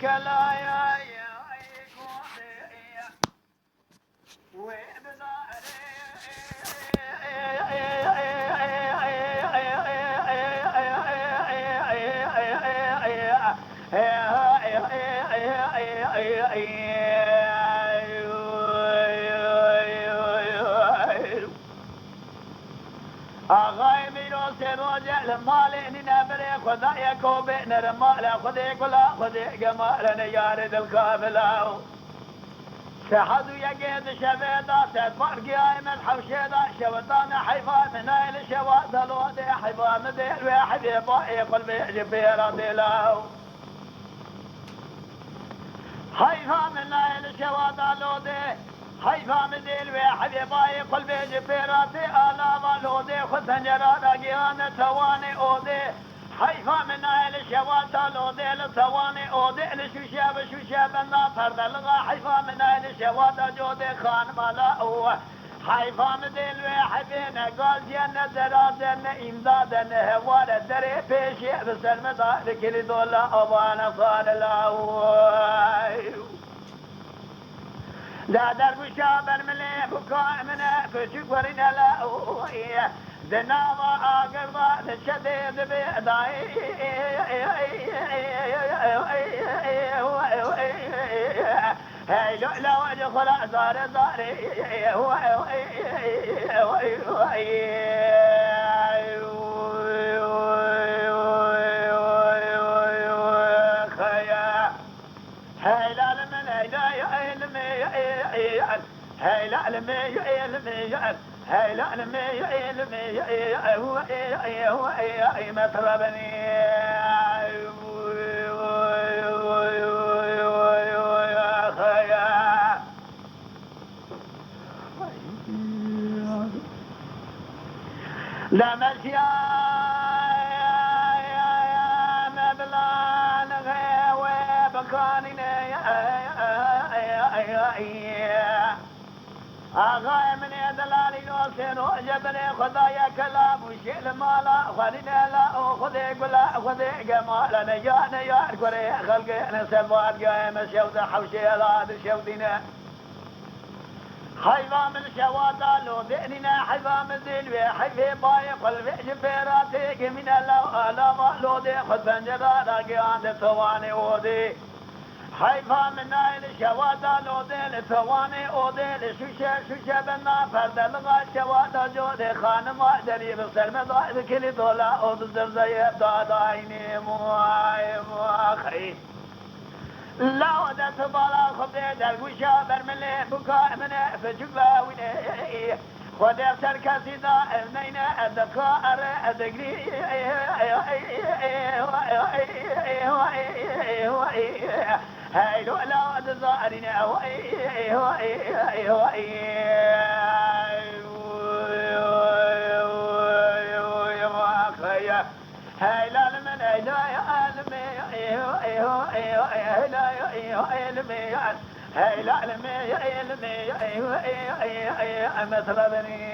كلا يا آقای میراث روزه مال نبره خدای کوبه نرمال خدای کلا خدای جمال نیار دل کابلا سحد يجد شبيدا تفرق من حوشيدا شوطان حيفا من ايل شواذ الواد حيفا مدير واحد يباي قلبي جبير دلاو حيفا من ايل شواذ الواد حيفا مدير واحد يباي قلبي جبير دلاو الواد خدنجرا راجيان تواني اودي حيفا من اهل الشوات الوديل ثواني اوديل شوشاب النافر دلغا حيفا من اهل الشوات جودي خان ملا حيفا مديل وحبين قال جنة درادن امدادن هوار دري بيشي بسلم دار كل دولا ابانا صار الله لا درب شابر ملي بكاء من فشك ورنا لا دناما آقربا الشديد بيداي هاي لو ادخل زار زاري هاي العلم هاي العلم هاي العلم هو مطربني لا مشيا مبلان غيوي بكاني آغاي من يدلالي نوسين وجبني خدايا كلام وشيل مالا خلينا لا خذي قلا خذي جمال نجانا يا كوري خلقي انا سبات قايم شوذ حوشي لا شوذنا حيفا من شواذا لو ذئننا حيفا من ذلوي حيفي باي قلبي جبيراتي من الله لو ذي خذ بنجرا راقي عند ثواني ودي حيفا من نايل شواذا لو ذي ثواني ودي شوشة بنا فردلغا شواذا جودي خانم دري بسلم ضايد كل دولا اود زرزيب دادايني مواخي لا ودت بالا خبز الوشا برملي بكاء من فجبا ويني خدر سركسي دا ابنين الذكار الذكري هاي لو لا ود زارنا هاي لا من لا يعلم هاي لا علمي مثل بني